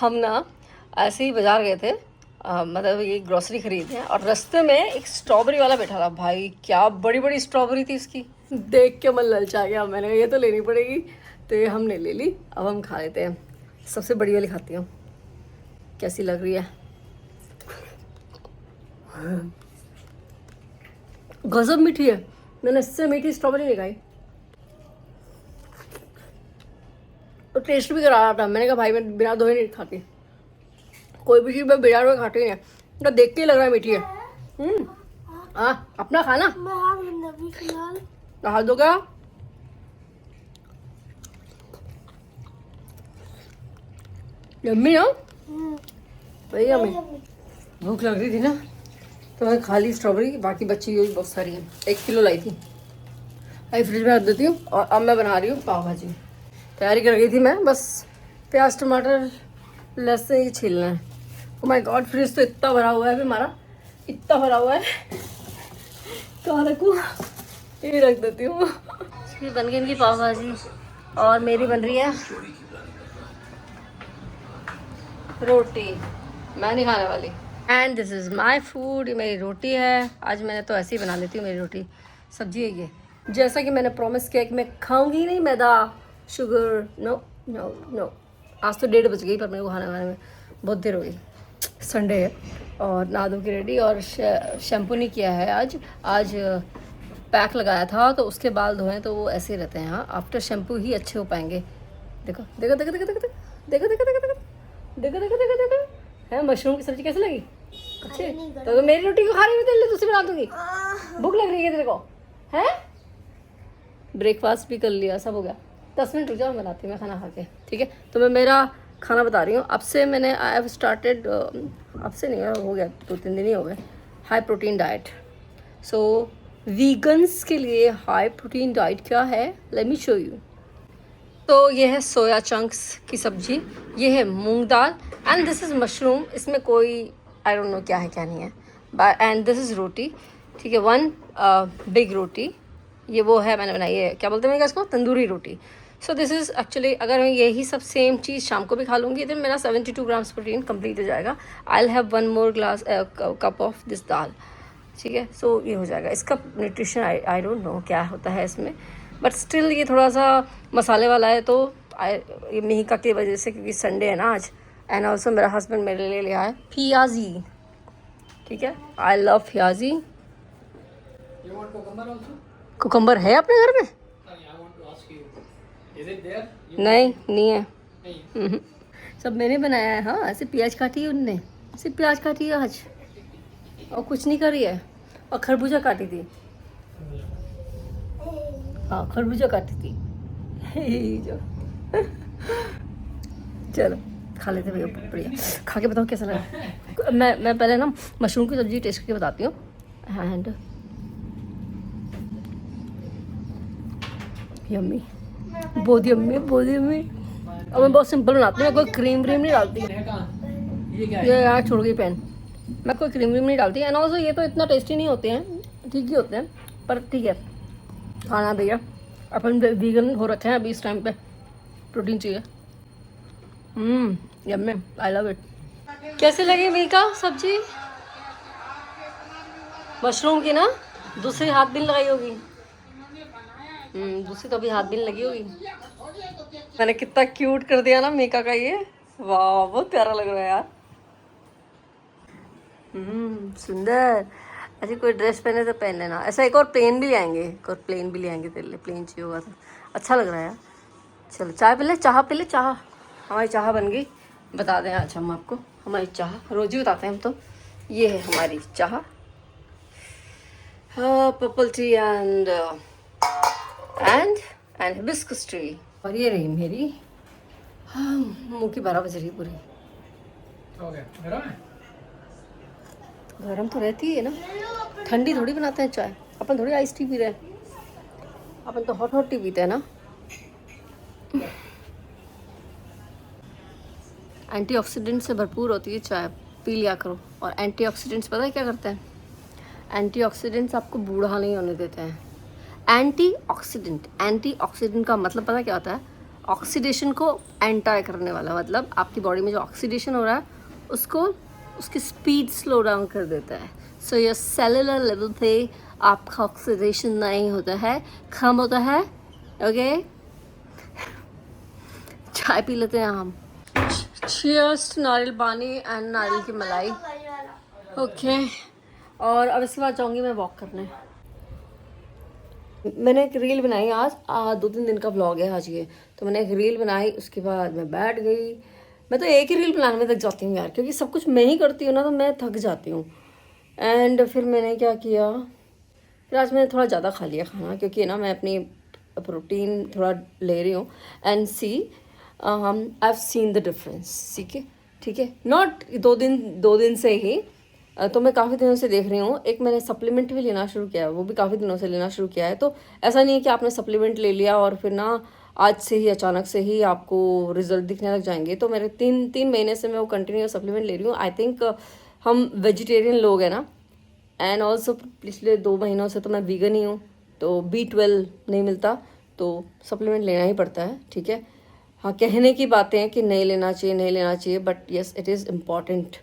हम ना ऐसे ही बाजार गए थे, मतलब ये ग्रोसरी खरीदे हैं और रास्ते में एक स्ट्रॉबेरी वाला बैठा था। भाई क्या बड़ी बड़ी स्ट्रॉबेरी थी इसकी, देख के मन ललचा गया। मैंने कहा ये तो लेनी पड़ेगी, तो ये हमने ले ली। अब हम खा लेते हैं। सबसे बड़ी वाली खाती हूँ, कैसी लग रही है। गजब मीठी है, मैंने इससे मीठी स्ट्रॉबेरी नहीं खाई। तो टेस्ट भी करा रहा था। मैंने कहा भाई मैं बिना धोए नहीं खाती, कोई भी चीज़ मैं बिना धोए खाती नहीं है। तो देख के ही लग रहा है मीठी है। अपना खाना हाथ दो क्या। यम्मी ना भाई, यम्मी। भूख लग रही थी ना तो मैं खा ली स्ट्रॉबेरी, बाकी बच्ची हुई बहुत सारी है। 1 किलो लाई थी, अभी फ्रिज में रख देती हूँ। और अब मैं बना रही हूँ पाव भाजी। तैयारी कर गई थी मैं, बस प्याज टमाटर लहसुन ही छीलना है। ओ माय गॉड, फ्रिज तो इतना भरा हुआ है अभी हमारा, इतना भरा हुआ है। कहाँ रखूँ, ये रख देती हूँ। बन गई इनकी पाव भाजी और मेरी बन रही है रोटी। मैं नहीं खाने वाली। And this is my food. ये मेरी रोटी है। आज मैंने तो ऐसे ही बना लेती हूँ मेरी रोटी। सब्जी है ये, जैसा कि मैंने प्रॉमिस किया कि मैं खाऊंगी नहीं मैदा शुगर, नो नो नो। आज तो 1:30 बज गई, पर मेरे को खाना खाने में बहुत देर हो गई। संडे है और नहा धो के रेडी, और शैम्पू नहीं किया है आज पैक लगाया था तो उसके बाल धोए तो वो ऐसे ही रहते हैं। हाँ, आफ्टर शैम्पू ही अच्छे हो पाएंगे। देखो देखो देखो देखो देखो देखो देखो देखो देखो देखो देखो देखो देखो देखो है। मशरूम की सब्जी कैसी लगी? अच्छी। तो मेरी रोटी को खा रही हुई तेरे लिए दूसरी बना दूंगी। भूख लग रही है तेरे को है? ब्रेकफास्ट भी कर लिया, सब हो गया। 10 मिनट रुक जाओ, बनाती हूँ मैं खाना खा के, ठीक है? तो मैं मेरा खाना बता रही हूँ। अब से मैंने आई हैव स्टार्टेड, अब से नहीं हो गया 2-3 दिन ही हो गए, हाई प्रोटीन डाइट। सो वीगन्स के लिए हाई प्रोटीन डाइट क्या है, लेट मी शो यू। तो ये है सोया चंक्स की सब्जी, ये है मूंग दाल, एंड दिस इज़ मशरूम। इसमें कोई आई डोंट नो क्या है क्या नहीं है। एंड दिस इज़ रोटी, ठीक है, 1 बिग रोटी। ये वो है मैंने बनाई है, क्या बोलते हैं इसको, तंदूरी रोटी। सो दिस इज़ एक्चुअली, अगर मैं यही सब सेम चीज़ शाम को भी खा लूँगी तो मेरा 72 ग्राम्स प्रोटीन कंप्लीट हो जाएगा। I will have 1 more glass cup of this dal, ठीक है? सो ये हो जाएगा। इसका न्यूट्रिशन आई डोंट नो क्या होता है इसमें, बट स्टिल ये थोड़ा सा मसाले वाला है। तो ये मिहिका की वजह से, क्योंकि संडे है ना आज, एंड ऑल्सो मेरा हस्बैंड मेरे लिए लिया है प्याजी, ठीक है? आई लव प्याजी। कुकम्बर है अपने घर में? नहीं नहीं है। सब मैंने बनाया है। हाँ, ऐसे प्याज काटी है उनने, सिर्फ प्याज काटी है आज, और कुछ नहीं करी है। और खरबूजा काटी थी। हाँ, खरबूजा काटी थी। जो चलो खा लेते भैया, बढ़िया। खा के बताओ कैसा लगा। मैं पहले ना मशरूम की सब्ज़ी टेस्ट करके बताती हूँ। एंड यम्मी, बहुत यम्मी, बहुत यम्मी। और मैं बहुत सिंपल बनाती हूँ, मैं कोई क्रीम व्रीम नहीं डालती। ये यार छोड़ गई पेन। मैं कोई क्रीम व्रीम नहीं डालती। एंड ऑल्सो ये तो इतना टेस्टी नहीं होते हैं, ठीक ही होते हैं, पर ठीक है, खाना भैया। अपन वीगन हो रखे हैं अभी इस टाइम पे, प्रोटीन चाहिए। Yummy, I love it. कैसी लगी मीका सब्जी? मशरूम की ना दूसरी हाथ भी लगाई होगी। दूसरी तो अभी हाथ भी नहीं लगी होगी। मैंने कितना क्यूट कर दिया ना मीका का ये, वाह बहुत प्यारा लग रहा है यार। सुंदर। ऐसी कोई ड्रेस पहने तो पहन लेना। ऐसा एक और प्लेन भी ले आएंगे, एक और प्लेन भी ले आएंगे तेरे लिए। प्लेन चाहिए होगा तो अच्छा लग रहा है यार। चलो चाय पी ले, चाह पी ले, चाह। हमारी चाह बन गई, बता दें आज हम आपको हमारी चाह, रोज़ ही बताते हैं हम तो। ये है हमारी चाह, purple T and hibiscus tree. और ये रही मेरी, हाँ, मुँह की 12 बज रही पूरी। गरम तो रहती है ना, ठंडी थोड़ी बनाते हैं चाय अपन, थोड़ी आइस टी पी रहे हैं अपन, तो हॉट टी पीते हैं ना। एंटीऑक्सीडेंट से भरपूर होती है चाय, पी लिया करो। और एंटीऑक्सीडेंट्स पता है क्या करते हैं? एंटीऑक्सीडेंट्स आपको बूढ़ा नहीं होने देते हैं। एंटीऑक्सीडेंट का मतलब पता है क्या होता है? ऑक्सीडेशन को एंटी करने वाला, मतलब आपकी बॉडी में जो ऑक्सीडेशन हो रहा है उसको, उसकी स्पीड स्लो डाउन कर देता है। सो योर सेलुलर लेवल पे आपका ऑक्सीडेशन नहीं होता है, कम होता है। ओके, चाय पी लेते हैं हम। चीयर्स टू नारियल पानी एंड नारियल की मलाई। ओके, और अब इसके बाद जाऊँगी मैं वॉक करने। मैंने एक रील बनाई आज, 2-3 दिन का व्लॉग है आज ये। तो मैंने एक रील बनाई, उसके बाद मैं बैठ गई। मैं तो एक ही रील बनाने में थक जाती हूँ यार, क्योंकि सब कुछ मैं ही करती हूँ ना, तो मैं थक जाती हूँ। एंड फिर मैंने क्या किया, फिर आज मैंने थोड़ा ज़्यादा खा लिया खाना, क्योंकि ना मैं अपनी प्रोटीन थोड़ा ले रही हूँ। And see I have seen the difference. ठीक है, नॉट 2 दिन से ही, तो मैं काफ़ी दिनों से देख रही हूँ। एक मैंने सप्लीमेंट भी लेना शुरू किया है, वो भी काफ़ी दिनों से लेना शुरू किया है। तो ऐसा नहीं है कि आपने सप्लीमेंट ले लिया और फिर ना आज से ही अचानक से ही आपको रिजल्ट दिखने लग जाएंगे। तो मेरे 3 महीने से मैं वो कंटिन्यू सप्लीमेंट ले रही हूँ। आई थिंक हम वेजिटेरियन लोग हैं ना, एंड ऑल्सो पिछले 2 महीनों से तो मैं वीगन ही हूँ, तो B12 नहीं मिलता, तो सप्लीमेंट लेना ही पड़ता है। ठीक है, हाँ, कहने की बातें हैं कि नहीं लेना चाहिए, नहीं लेना चाहिए, but yes it is important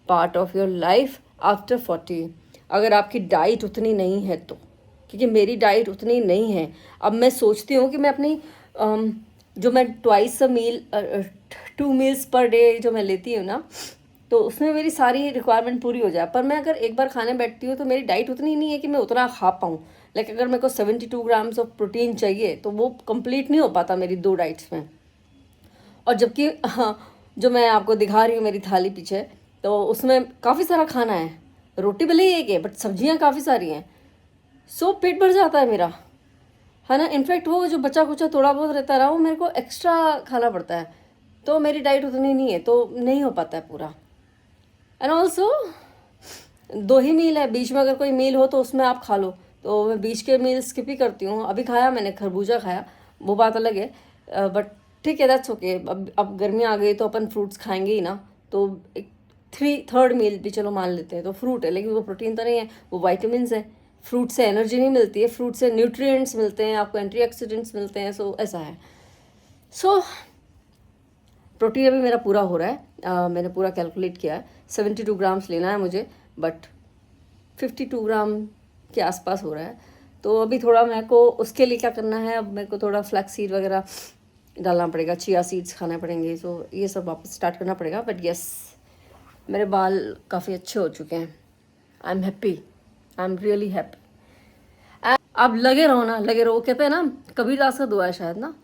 part of your life after 40। अगर आपकी डाइट उतनी नहीं है तो, क्योंकि मेरी डाइट उतनी नहीं है। अब मैं सोचती हूँ कि मैं अपनी जो मैं twice a meal 2 meals per day जो मैं लेती हूँ ना, तो उसमें मेरी सारी रिक्वायरमेंट पूरी हो जाए। पर मैं अगर एक बार खाने बैठती हूँ तो मेरी डाइट उतनी नहीं है कि मैं उतना खा पाऊँ। लाइक अगर मेरे को 72 ग्राम्स ऑफ प्रोटीन चाहिए तो वो कंप्लीट नहीं हो पाता मेरी 2 डाइट्स में। और जबकि हाँ, जो मैं आपको दिखा रही हूँ मेरी थाली पीछे, तो उसमें काफ़ी सारा खाना है। रोटी भले ही एक है, बट सब्जियाँ काफ़ी सारी हैं। सो पेट भर जाता है मेरा, है ना। इनफैक्ट वो जो बचा कुचा थोड़ा बहुत रहता रहा, वो मेरे को एक्स्ट्रा खाना पड़ता है। तो मेरी डाइट उतनी नहीं है, तो नहीं हो पाता है पूरा। एंड ऑल्सो 2 ही मील है, बीच में अगर कोई मील हो तो उसमें आप खा लो। तो मैं बीच के मील स्किप ही करती हूँ। अभी खाया मैंने खरबूजा खाया, वो बात अलग है, बट ठीक है, दैट्स ओके। अब गर्मी आ गई तो अपन फ्रूट्स खाएंगे ही ना। तो एक थर्ड मील भी चलो मान लेते हैं, तो फ्रूट है, लेकिन वो प्रोटीन तो नहीं है, वो वाइटामिन है। फ्रूट से एनर्जी नहीं मिलती है, फ्रूट से न्यूट्रिएंट्स मिलते हैं आपको, एंटीऑक्सीडेंट्स मिलते हैं। सो ऐसा है। सो प्रोटीन अभी मेरा पूरा हो रहा है। मैंने पूरा कैलकुलेट किया है, 72 ग्राम्स लेना है मुझे, बट 52 ग्राम के आसपास हो रहा है। तो अभी थोड़ा मेरे को उसके लिए क्या करना है, अब मेरे को थोड़ा फ्लैक्स सीड वगैरह डालना पड़ेगा, चिया सीड्स खाने पड़ेंगे। सो ये सब वापस स्टार्ट करना पड़ेगा। बट यस, मेरे बाल काफ़ी अच्छे हो चुके हैं। I am happy, I am really happy. अब लगे रहो ना, लगे रहो। कहते हैं ना, कबीरदास का दुआ है शायद ना,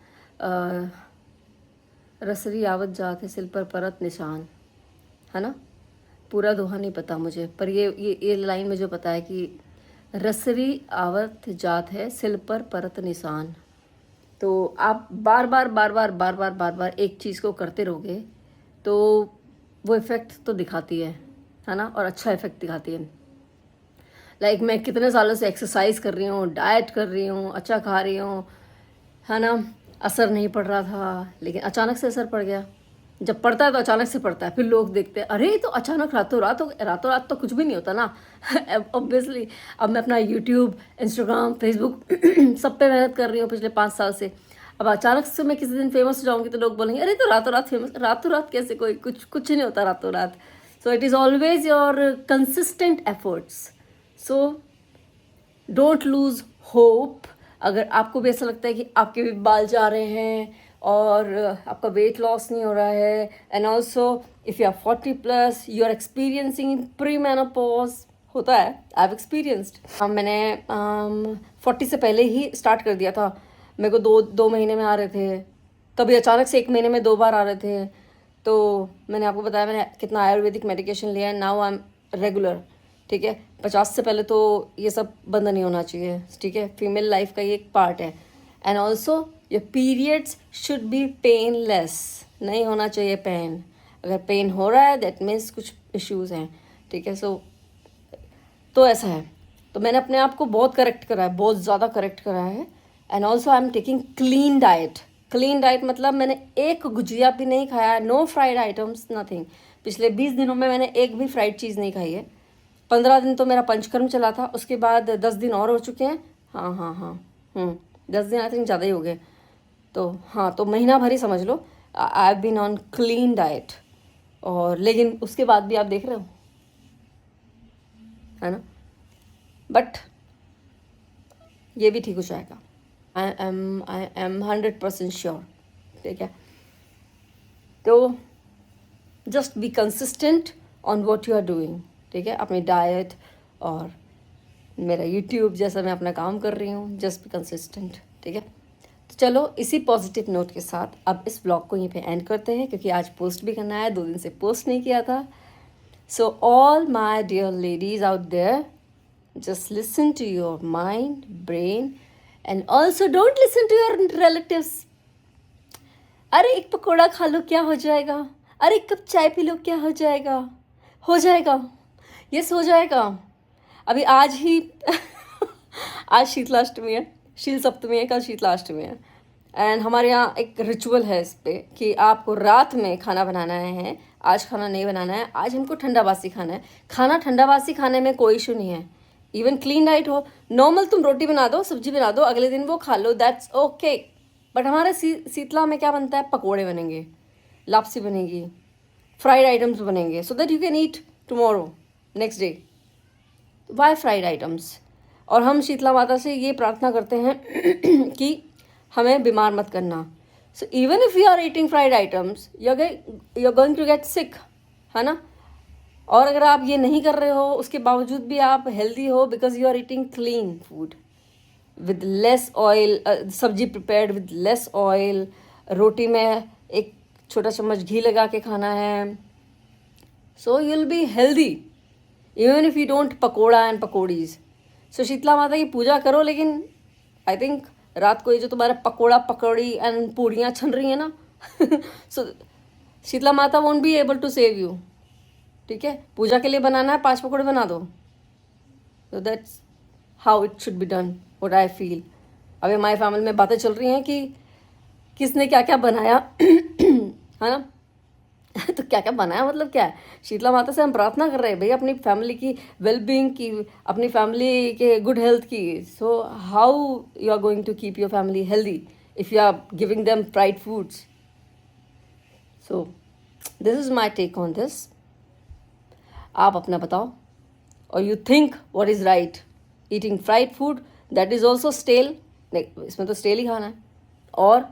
रसरी आवत जात है सिल पर परत निशान, है ना। पूरा दोहा नहीं पता मुझे, पर ये लाइन मुझे पता है कि रसरी आवत जात है सिल पर परत निशान। तो आप बार बार बार बार बार बार बार बार एक चीज़ को करते रहोगे तो वो इफ़ेक्ट तो दिखाती है ना, और अच्छा इफ़ेक्ट दिखाती है। लाइक मैं कितने सालों से एक्सरसाइज कर रही हूँ, डाइट कर रही हूँ, अच्छा खा रही हूँ, है ना, असर नहीं पड़ रहा था, लेकिन अचानक से असर पड़ गया। जब पड़ता है तो अचानक से पड़ता है, फिर लोग देखते हैं अरे तो अचानक रातों रात तो कुछ भी नहीं होता ना। ऑब्वियसली अब मैं अपना यूट्यूब, इंस्टाग्राम, फेसबुक सब पे मेहनत कर रही हूँ पिछले 5 साल से। अब अचानक से मैं किसी दिन फेमस हो जाऊँगी तो लोग बोलेंगे अरे तो रातों रात फेमस। रातों रात कैसे, कोई कुछ नहीं होता रातों रात। So it is always your consistent efforts. So don't lose hope. अगर आपको भी ऐसा लगता है कि आपके भी बाल जा रहे हैं और आपका वेट लॉस नहीं हो रहा है, and also if you are 40+ you are experiencing pre menopause, होता है, आई हैव एक्सपीरियंस्ड। मैंने 40 से पहले ही स्टार्ट कर दिया था। मेरे को दो महीने में आ रहे थे, कभी अचानक से 1 महीने में 2 बार आ रहे थे। तो मैंने आपको बताया मैंने कितना आयुर्वेदिक मेडिकेशन लिया है, नाउ आई एम रेगुलर। ठीक है, 50 से पहले तो ये सब बंद नहीं होना चाहिए। ठीक है, फीमेल लाइफ का ये एक पार्ट है। And also your periods should be painless, नहीं होना चाहिए पेन। अगर पेन हो रहा है दैट मीन्स कुछ इश्यूज़ हैं। ठीक है, सो तो ऐसा है। तो मैंने अपने आप को बहुत करेक्ट करा है, बहुत ज़्यादा करेक्ट करा है। And also I am taking clean diet. Clean diet मतलब मैंने एक गुजिया भी नहीं खाया है, नो फ्राइड आइटम्स, नथिंग। पिछले 20 दिनों में मैंने एक भी फ्राइड चीज़ नहीं खाई है। 15 दिन तो मेरा पंचकर्म चला था, उसके बाद 10 दिन और हो चुके हैं। हाँ 10 दिन आई थिंक ज़्यादा ही हो गए। तो हाँ, तो महीना भर ही समझ लो I have been on clean diet. और लेकिन उसके बाद भी आप देख रहे हो, है ना, बट ये भी ठीक हो जाएगा। I am 100% sure. ठीक है, तो just be consistent on what you are doing. ठीक है, अपनी डाइट और मेरा यूट्यूब जैसा मैं अपना काम कर रही हूँ, जस्ट बी कंसिस्टेंट। ठीक है, तो चलो इसी पॉजिटिव नोट के साथ अब इस ब्लॉग को यहीं पे एंड करते हैं, क्योंकि आज पोस्ट भी करना है, 2 दिन से पोस्ट नहीं किया था। So all my dear ladies out there, just listen to your mind, brain, and also don't listen to your relatives. अरे एक पकोड़ा खा लो क्या हो जाएगा, अरे एक कप चाय पी लो क्या हो जाएगा, हो जाएगा, यस हो जाएगा। अभी आज ही आज शीतलाष्टमी है, शील सप्तमी है, कल शीतलाष्टमी है। एंड हमारे यहाँ एक रिचुअल है इस पे कि आपको रात में खाना बनाना है, आज खाना नहीं बनाना है, आज हमको ठंडा बासी खाना है। खाना ठंडा बासी खाने में कोई इशू नहीं है, इवन क्लीन डाइट हो, नॉर्मल तुम रोटी बना दो, सब्जी बना दो, अगले दिन वो खा लो, दैट्स ओके। बट हमारे शीतला में क्या बनता है, पकोड़े बनेंगे, लापसी बनेगी, फ्राइड आइटम्स बनेंगे, so that you can eat tomorrow next day. Why fried items? और हम शीतला माता से ये प्रार्थना करते हैं कि हमें बीमार मत करना। So even if you are eating fried items you are going to get sick, है ना। और अगर आप ये नहीं कर रहे हो उसके बावजूद भी आप हेल्दी हो, because you are eating clean food with less oil, sabzi prepared with less oil, रोटी में एक छोटा चम्मच घी लगा के खाना है, so you will be healthy even if you don't pakora and pakoris. So Sheetla Mata की पूजा करो, लेकिन आई थिंक रात को ये जो तुम्हारा पकोड़ा पकौड़ी एंड पूड़ियाँ छन रही हैं ना so Sheetla Mata won't be able to save you. ठीक है, पूजा के लिए बनाना है, 5 पकौड़े बना दो, तो that's how it should be done, what I feel. अभी हमारी फैमिली में बातें चल रही हैं कि किसने क्या क्या बनाया है ना तो क्या क्या बनाया मतलब क्या है, शीतला माता से हम प्रार्थना कर रहे हैं भैया अपनी फैमिली की वेलबींग की, अपनी फैमिली के गुड हेल्थ की। So how you are going to keep your family healthy if you are giving them fried foods? So this is my take on this. आप अपना बताओ, और you think what is right? Eating fried food that is also stale, इसमें तो stale ही खाना है, और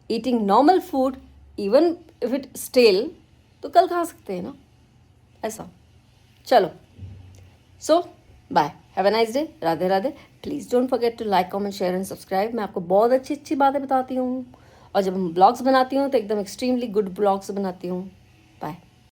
eating normal food even if it stale तो कल खा सकते हैं ना, ऐसा। चलो, so bye, have a nice day, Radhe Radhe. Please don't forget to like comment share and subscribe. मैं आपको बहुत अच्छी अच्छी बातें बताती हूँ, और जब हम ब्लॉग्स बनाती हूँ तो एकदम एक्सट्रीमली गुड ब्लॉग्स बनाती हूँ। बाय।